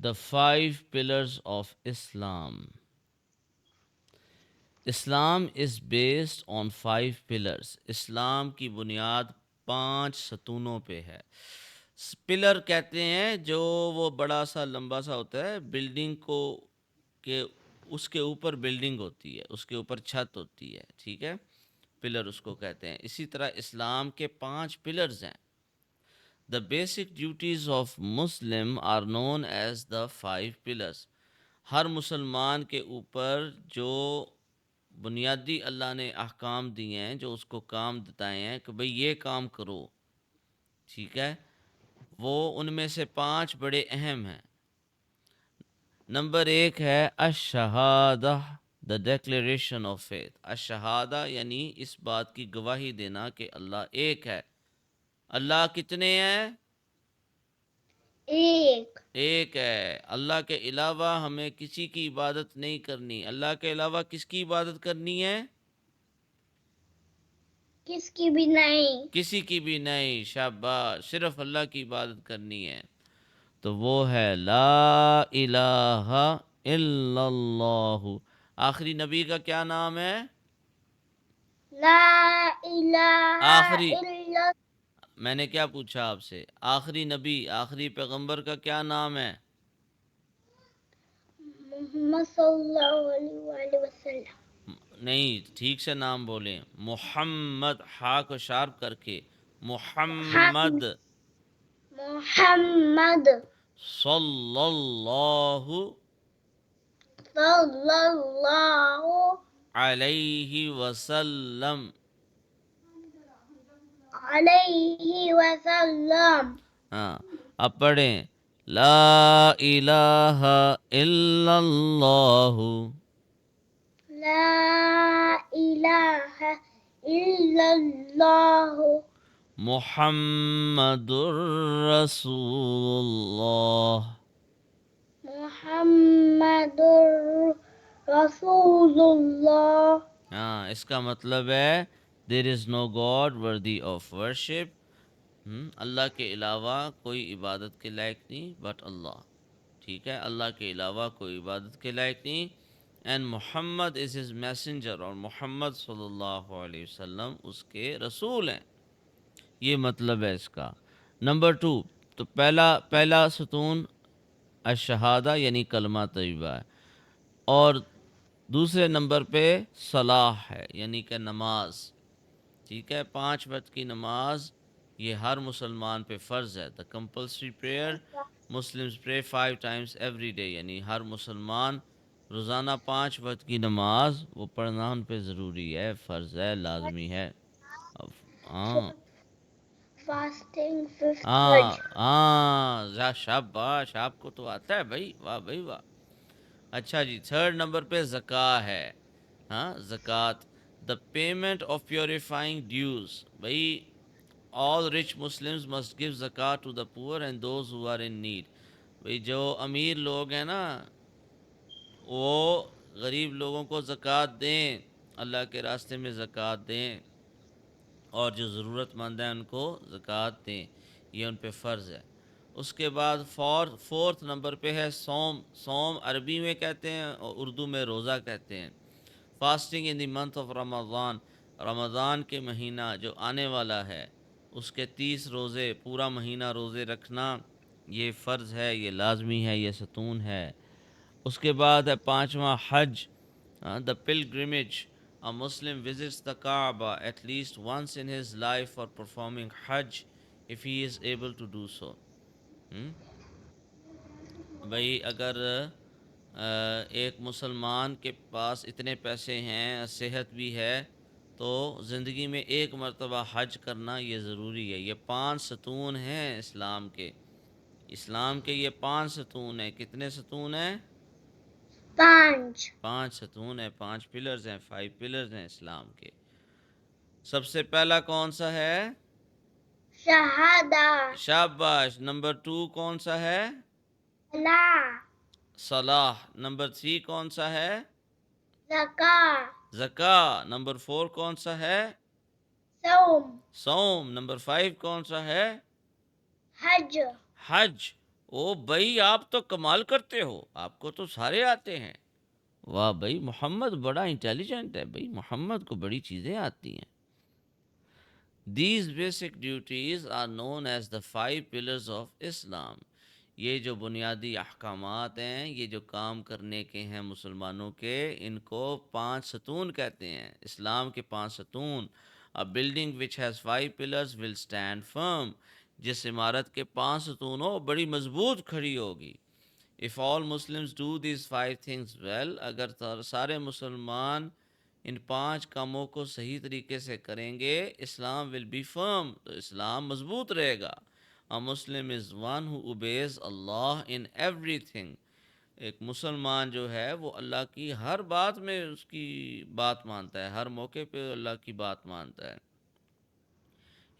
The five pillars of Islam. Islam is based on five pillars. اسلام کی بنیاد 5 ستونوں پہ ہے. پلر کہتے ہیں جو وہ بڑا سا لمبا سا ہوتا ہے بلڈنگ کو کہ اس کے اوپر بلڈنگ ہوتی ہے، اس کے اوپر چھت ہوتی ہے، ٹھیک ہے، پلر اس کو کہتے ہیں. اسی طرح اسلام کے 5 پلرز ہیں. The basic duties of Muslim are known as the 5 pillars. ہر مسلمان کے اوپر جو بنیادی اللہ نے احکام دیے ہیں، جو اس کو کام بتائے ہیں کہ بھئی یہ کام کرو، ٹھیک ہے، وہ ان میں سے 5 بڑے اہم ہیں. نمبر 1 ہے الشہادہ، دا ڈیکلیریشن آف فیتھ. الشہادہ یعنی اس بات کی گواہی دینا کہ اللہ ایک ہے. اللہ کتنے ہیں؟ ایک ہے. اللہ کے علاوہ ہمیں کسی کی عبادت نہیں کرنی. اللہ کے علاوہ کس کی عبادت کرنی ہے؟ کس کی بھی نہیں. کسی کی بھی نہیں. شاباش، صرف اللہ کی عبادت کرنی ہے. تو وہ ہے لا الہ الا اللہ. آخری نبی کا کیا نام ہے؟ لا الہ آخری، الا میں نے کیا پوچھا آپ سے؟ آخری نبی، آخری پیغمبر کا کیا نام ہے؟ محمد صلی اللہ علیہ وآلہ وسلم. نہیں، ٹھیک سے نام بولیں. محمد، ہا کو شارپ کر کے، محمد محمد صلی اللہ صلی اللہ علیہ وسلم. علیہ وسلم. ہاں، اب پڑھیں لا الہ الا اللہ لا الہ الا اللہ محمد رسول اللہ. محمد رسول اللہ. ہاں، اس کا مطلب ہے دیر از نو گاڈ وردی آف ورشپ. اللہ کے علاوہ کوئی عبادت کے لائق نہیں بٹ اللہ. ٹھیک ہے، اللہ کے علاوہ کوئی عبادت کے لائق نہیں. And Muhammad is his messenger, اور محمد صلی اللہ علیہ وسلم اس کے رسول ہیں. یہ مطلب ہے اس کا. نمبر 2، تو پہلا ستون الشہادہ یعنی کلمہ طیبہ ہے، اور دوسرے نمبر پہ صلاح ہے یعنی کہ نماز. ٹھیک ہے، 5 وقت کی نماز یہ ہر مسلمان پہ فرض ہے. دا کمپلسری پریئر مسلمز پرے 5 times ایوری ڈے، یعنی ہر مسلمان روزانہ 5 وقت کی نماز وہ پڑھنا ان پہ ضروری ہے، فرض ہے، لازمی ہے. ہاں فاسٹنگ 5th ہاں حج. ہاں، شاباش، آپ کو تو آتا ہے بھائی، واہ بھائی واہ. اچھا جی، 3rd نمبر پہ زکوٰۃ ہے. ہاں، زکوٰۃ، the payment of purifying dues. بھائی all rich Muslims must give zakat to the poor and those who are in need. بھائی جو امیر لوگ ہیں نا وہ غریب لوگوں کو زکوٰۃ دیں، اللہ کے راستے میں زکوٰۃ دیں، اور جو ضرورت مند ہیں ان کو زکوٰۃ دیں، یہ ان پہ فرض ہے. اس کے بعد 4th نمبر پہ ہے صوم. صوم عربی میں کہتے ہیں اور اردو میں روزہ کہتے ہیں. Fasting in the month of Ramzan. Ramzan کے مہینہ جو آنے والا ہے اس کے 30 روزے، پورا مہینہ روزے رکھنا یہ فرض ہے، یہ لازمی ہے، یہ ستون ہے. اس کے بعد ہے 5واں حج، دا pilgrimage. A Muslim visits the Kaaba at least once in his life for performing Hajj if he is able to do so. بھائی اگر ایک مسلمان کے پاس اتنے پیسے ہیں، صحت بھی ہے، تو زندگی میں ایک مرتبہ حج کرنا یہ ضروری ہے. یہ 5 ستون ہیں اسلام کے. اسلام کے یہ 5 ستون ہیں. کتنے ستون ہیں؟ 5 ستون ہیں، 5 پلرز ہیں، 5 پلرز ہیں اسلام کے. سب سے پہلا کون سا ہے؟ شہادہ. شاباش. نمبر 2 کون سا ہے؟ صلاح. نمبر 3 کون سا ہے؟ زکوٰۃ. نمبر 4 کون سا ہے؟ صوم. نمبر 5 کون سا ہے؟ حج. حج. او بھائی آپ تو کمال کرتے ہو، آپ کو تو سارے آتے ہیں۔ واہ بھائی، محمد بڑا انٹیلیجنٹ ہے بھائی، محمد کو بڑی چیزیں آتی ہیں۔ These basic duties are known as the five pillars of Islam۔ یہ جو بنیادی احکامات ہیں، یہ جو کام کرنے کے ہیں مسلمانوں کے، ان کو 5 ستون کہتے ہیں، اسلام کے 5 ستون۔ A building which has 5 pillars will stand firm۔ جس عمارت کے 5 ستون ہو بڑی مضبوط کھڑی ہوگی۔ If all Muslims do these 5 things well، اگر سارے مسلمان ان 5 کاموں کو صحیح طریقے سے کریں گے، اسلام will be firm، تو اسلام مضبوط رہے گا۔ A Muslim is one who obeys Allah in everything۔ ایک مسلمان جو ہے وہ اللہ کی ہر بات میں اس کی بات مانتا ہے، ہر موقع پہ اللہ کی بات مانتا ہے۔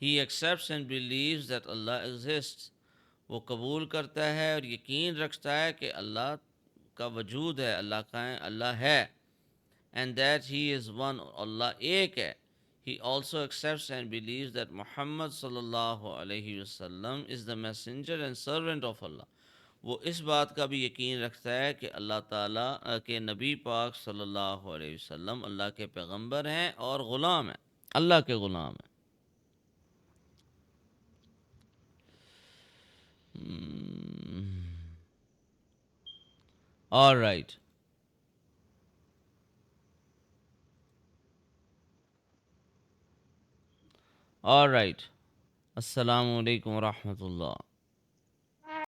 He accepts and believes that Allah exists۔ وہ قبول کرتا ہے اور یقین رکھتا ہے کہ اللہ کا وجود ہے، اللہ ہے۔ And that he is one، اللہ ایک ہے۔ He also accepts and believes that Muhammad sallallahu alayhi wasallam is the messenger and servant of Allah۔ وہ اس بات کا بھی یقین رکھتا ہے کہ اللہ تعالیٰ کے نبی پاک صلی اللہ علیہ وسلم اللہ کے پیغمبر ہیں اور غلام ہیں، اللہ کے غلام ہیں۔ All right. All right. السلام علیکم ورحمۃ اللہ۔